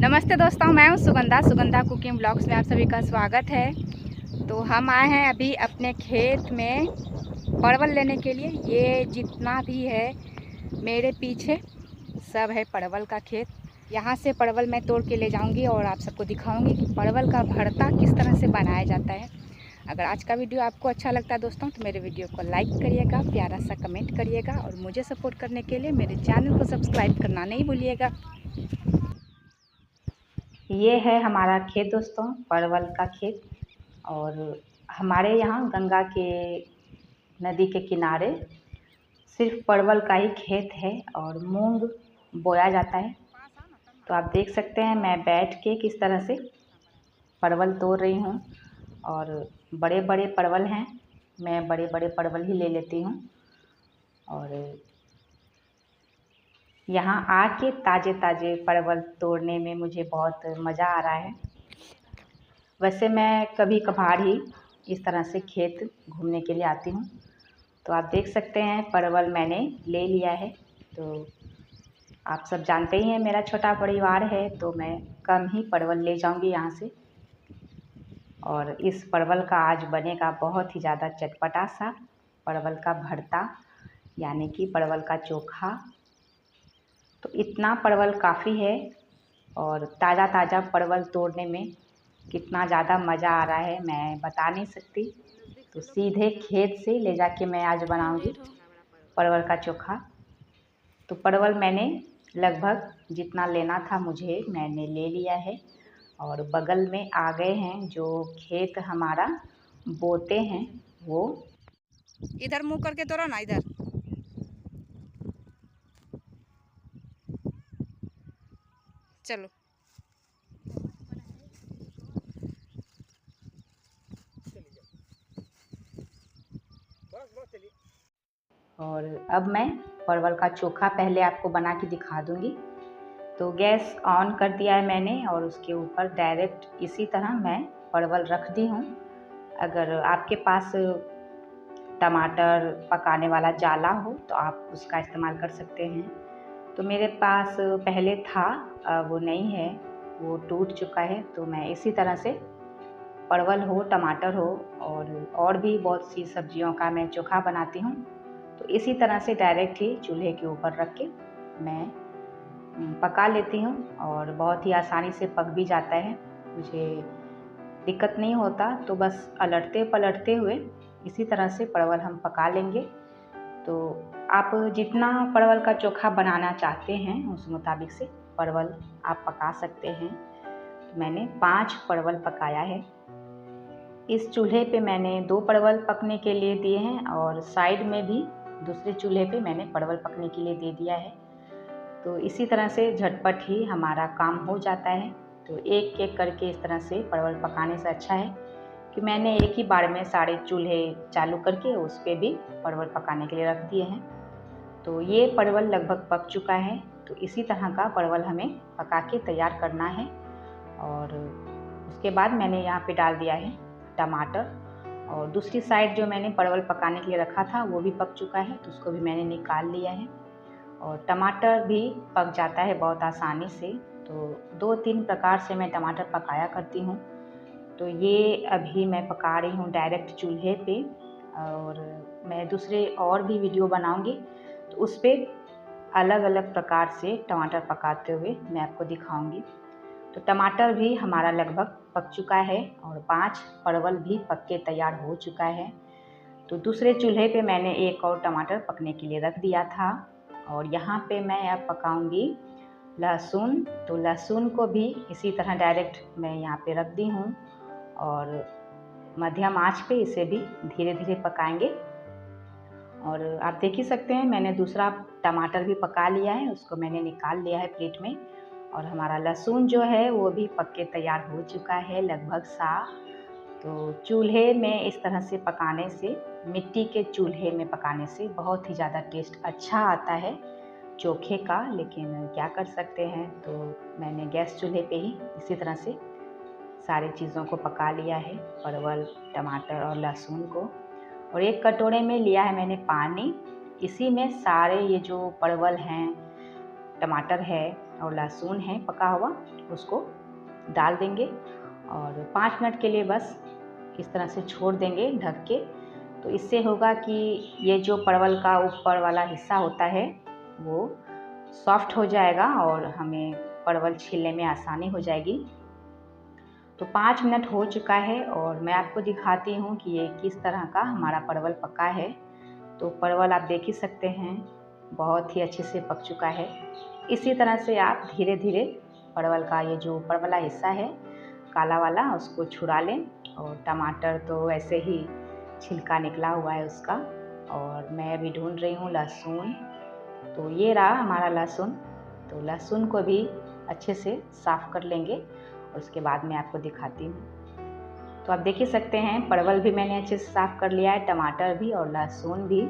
नमस्ते दोस्तों, मैं हूं सुगंधा कुकिंग ब्लॉग्स में आप सभी का स्वागत है। तो हम आए हैं अभी अपने खेत में परवल लेने के लिए। ये जितना भी है मेरे पीछे सब है परवल का खेत। यहाँ से परवल मैं तोड़ के ले जाऊंगी और आप सबको दिखाऊंगी कि परवल का भरता किस तरह से बनाया जाता है। अगर आज का वीडियो आपको अच्छा लगता है दोस्तों तो मेरे वीडियो को लाइक करिएगा, प्यारा सा कमेंट करिएगा और मुझे सपोर्ट करने के लिए मेरे चैनल को सब्सक्राइब करना नहीं भूलिएगा। ये है हमारा खेत दोस्तों, परवल का खेत। और हमारे यहाँ गंगा के नदी के किनारे सिर्फ परवल का ही खेत है और मूंग बोया जाता है। तो आप देख सकते हैं मैं बैठ के किस तरह से परवल तोड़ रही हूँ। और बड़े बड़े परवल हैं, मैं बड़े बड़े परवल ही ले लेती हूँ। और यहाँ आके ताज़े ताज़े परवल तोड़ने में मुझे बहुत मज़ा आ रहा है। वैसे मैं कभी कभार ही इस तरह से खेत घूमने के लिए आती हूँ। तो आप देख सकते हैं परवल मैंने ले लिया है। तो आप सब जानते ही हैं मेरा छोटा परिवार है, तो मैं कम ही परवल ले जाऊंगी यहाँ से। और इस परवल का आज बनेगा बहुत ही ज़्यादा चटपटा सा परवल का भरता, यानी कि परवल का चोखा। तो इतना परवल काफ़ी है और ताज़ा ताज़ा परवल तोड़ने में कितना ज़्यादा मज़ा आ रहा है मैं बता नहीं सकती। तो सीधे खेत से ले जाके मैं आज बनाऊंगी परवल का चोखा। तो परवल मैंने लगभग जितना लेना था मुझे मैंने ले लिया है। और बगल में आ गए हैं जो खेत हमारा बोते हैं वो। इधर मुँह करके तोड़ो ना, इधर। चलो और अब मैं परवल का चोखा पहले आपको बना के दिखा दूंगी। तो गैस ऑन कर दिया है मैंने और उसके ऊपर डायरेक्ट इसी तरह मैं परवल रख दी हूँ। अगर आपके पास टमाटर पकाने वाला जाला हो तो आप उसका इस्तेमाल कर सकते हैं। तो मेरे पास पहले था, वो नहीं है, वो टूट चुका है। तो मैं इसी तरह से परवल हो, टमाटर हो और भी बहुत सी सब्जियों का मैं चोखा बनाती हूँ। तो इसी तरह से डायरेक्ट ही चूल्हे के ऊपर रख के मैं पका लेती हूँ और बहुत ही आसानी से पक भी जाता है, मुझे दिक्कत नहीं होता। तो बस अलटते पलटते हुए इसी तरह से परवल हम पका लेंगे। तो आप जितना परवल का चोखा बनाना चाहते हैं उस मुताबिक से परवल आप पका सकते हैं। तो मैंने 5 परवल पकाया है। इस चूल्हे पे मैंने 2 परवल पकने के लिए दिए हैं और साइड में भी दूसरे चूल्हे पे मैंने परवल पकने के लिए दे दिया है। तो इसी तरह से झटपट ही हमारा काम हो जाता है। तो एक एक करके इस तरह से परवल पकाने से अच्छा है कि मैंने एक ही बार में सारे चूल्हे चालू करके उस पर भी परवल पकाने के लिए रख दिए हैं। तो ये परवल लगभग पक चुका है। तो इसी तरह का परवल हमें पका के तैयार करना है। और उसके बाद मैंने यहाँ पे डाल दिया है टमाटर। और दूसरी साइड जो मैंने परवल पकाने के लिए रखा था वो भी पक चुका है, तो उसको भी मैंने निकाल लिया है। और टमाटर भी पक जाता है बहुत आसानी से। तो 2-3 प्रकार से मैं टमाटर पकाया करती हूँ। तो ये अभी मैं पका रही हूँ डायरेक्ट चूल्हे पे। और मैं दूसरे और भी वीडियो बनाऊँगी तो उस पर अलग अलग प्रकार से टमाटर पकाते हुए मैं आपको दिखाऊँगी। तो टमाटर भी हमारा लगभग पक चुका है और 5 परवल भी पक के तैयार हो चुका है। तो दूसरे चूल्हे पे मैंने एक और टमाटर पकने के लिए रख दिया था। और यहाँ पे मैं अब पकाऊंगी लहसुन। तो लहसुन को भी इसी तरह डायरेक्ट मैं यहाँ पे रख दी हूँ और मध्यम आंच पे इसे भी धीरे धीरे पकाएंगे। और आप देख ही सकते हैं मैंने दूसरा टमाटर भी पका लिया है, उसको मैंने निकाल लिया है प्लेट में। और हमारा लहसुन जो है वो भी पक के तैयार हो चुका है लगभग साफ। तो चूल्हे में इस तरह से पकाने से, मिट्टी के चूल्हे में पकाने से बहुत ही ज़्यादा टेस्ट अच्छा आता है चोखे का। लेकिन क्या कर सकते हैं, तो मैंने गैस चूल्हे पे ही इसी तरह से सारी चीज़ों को पका लिया है, परवल, टमाटर और लहसुन को। और एक कटोरे में लिया है मैंने पानी। इसी में सारे ये जो परवल हैं, टमाटर है और लहसुन है पका हुआ, उसको डाल देंगे और 5 मिनट के लिए बस इस तरह से छोड़ देंगे ढक के। तो इससे होगा कि ये जो परवल का ऊपर वाला हिस्सा होता है वो सॉफ्ट हो जाएगा और हमें परवल छीलने में आसानी हो जाएगी। तो 5 मिनट हो चुका है और मैं आपको दिखाती हूँ कि ये किस तरह का हमारा परवल पका है। तो परवल आप देख ही सकते हैं बहुत ही अच्छे से पक चुका है। इसी तरह से आप धीरे धीरे परवल का ये जो ऊपर वाला हिस्सा है काला वाला उसको छुड़ा लें। और टमाटर तो ऐसे ही छिलका निकला हुआ है उसका। और मैं अभी ढूंढ रही हूँ लहसुन, तो ये रहा हमारा लहसुन। तो लहसुन को भी अच्छे से साफ़ कर लेंगे और उसके बाद मैं आपको दिखाती हूँ। तो आप देख ही सकते हैं परवल भी मैंने अच्छे से साफ़ कर लिया है, टमाटर भी और लहसुन भी।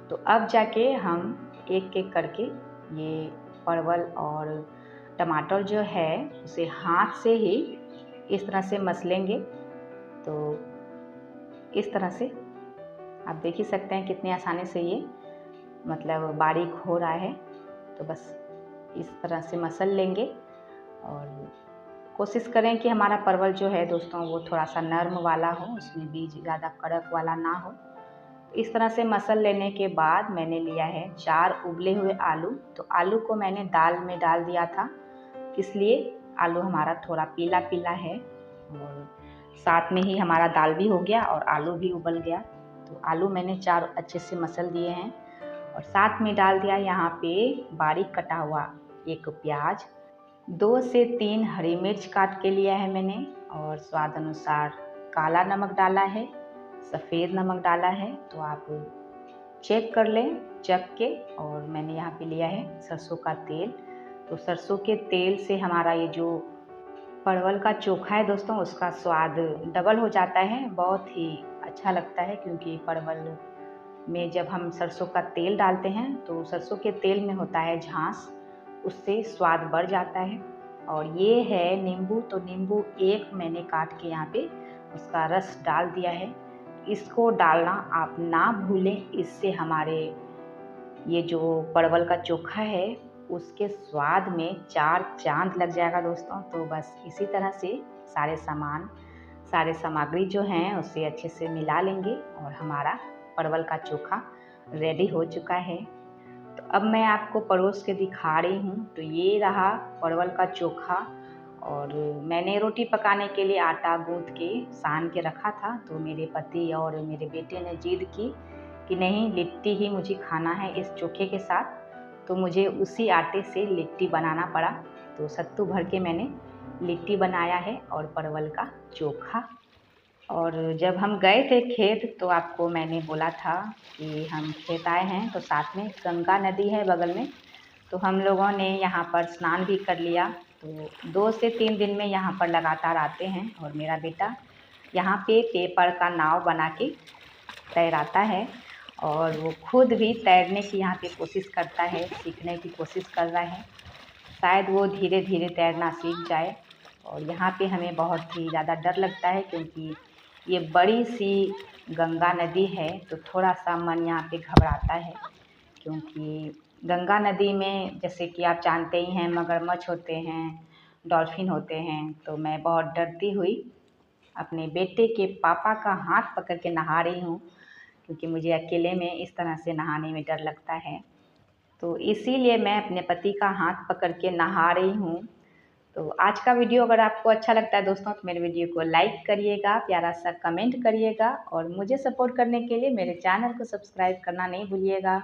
तो अब जाके हम एक एक करके ये परवल और टमाटर जो है उसे हाथ से ही इस तरह से मसलेंगे। तो इस तरह से आप देख ही सकते हैं कितनी आसानी से ये मतलब बारीक हो रहा है। तो बस इस तरह से मसल लेंगे और कोशिश करें कि हमारा परवल जो है दोस्तों वो थोड़ा सा नरम वाला हो, उसमें बीज ज़्यादा कड़क वाला ना हो। इस तरह से मसल लेने के बाद मैंने लिया है 4 उबले हुए आलू। तो आलू को मैंने दाल में डाल दिया था, इसलिए आलू हमारा थोड़ा पीला पीला है और साथ में ही हमारा दाल भी हो गया और आलू भी उबल गया। तो आलू मैंने 4 अच्छे से मसल दिए हैं और साथ में डाल दिया यहाँ पे बारीक कटा हुआ 1 प्याज, 2 से 3 हरी मिर्च काट के लिया है मैंने और स्वाद अनुसार काला नमक डाला है, सफ़ेद नमक डाला है। तो आप चेक कर लें चख के। और मैंने यहाँ पे लिया है सरसों का तेल। तो सरसों के तेल से हमारा ये जो परवल का चोखा है दोस्तों उसका स्वाद डबल हो जाता है, बहुत ही अच्छा लगता है। क्योंकि परवल में जब हम सरसों का तेल डालते हैं तो सरसों के तेल में होता है झांस, उससे स्वाद बढ़ जाता है। और ये है नींबू, तो नींबू 1 मैंने काट के यहाँ पे उसका रस डाल दिया है। इसको डालना आप ना भूलें, इससे हमारे ये जो परवल का चोखा है उसके स्वाद में 4 चांद लग जाएगा दोस्तों। तो बस इसी तरह से सारे सामग्री जो हैं उसे अच्छे से मिला लेंगे और हमारा परवल का चोखा रेडी हो चुका है। तो अब मैं आपको परोस के दिखा रही हूँ। तो ये रहा परवल का चोखा और मैंने रोटी पकाने के लिए आटा गूँथ के सान के रखा था। तो मेरे पति और मेरे बेटे ने जिद की कि नहीं, लिट्टी ही मुझे खाना है इस चोखे के साथ। तो मुझे उसी आटे से लिट्टी बनाना पड़ा। तो सत्तू भर के मैंने लिट्टी बनाया है और परवल का चोखा। और जब हम गए थे खेत तो आपको मैंने बोला था कि हम खेत आए हैं, तो साथ में गंगा नदी है बगल में। तो हम लोगों ने यहाँ पर स्नान भी कर लिया। तो 2 से 3 दिन में यहाँ पर लगातार आते हैं और मेरा बेटा यहाँ पे पेपर का नाव बना के तैराता है और वो खुद भी तैरने की यहाँ पे कोशिश करता है, सीखने की कोशिश कर रहा है। शायद वो धीरे धीरे तैरना सीख जाए। और यहाँ पे हमें बहुत ही ज़्यादा डर लगता है क्योंकि ये बड़ी सी गंगा नदी है। तो थोड़ा सा मन यहाँ पे घबराता है क्योंकि गंगा नदी में जैसे कि आप जानते ही हैं मगरमच्छ होते हैं, डॉल्फिन होते हैं। तो मैं बहुत डरती हुई अपने बेटे के पापा का हाथ पकड़ के नहा रही हूँ क्योंकि मुझे अकेले में इस तरह से नहाने में डर लगता है। तो इसीलिए मैं अपने पति का हाथ पकड़ के नहा रही हूँ। तो आज का वीडियो अगर आपको अच्छा लगता है दोस्तों तो मेरे वीडियो को लाइक करिएगा, प्यारा सा कमेंट करिएगा और मुझे सपोर्ट करने के लिए मेरे चैनल को सब्सक्राइब करना नहीं भूलिएगा।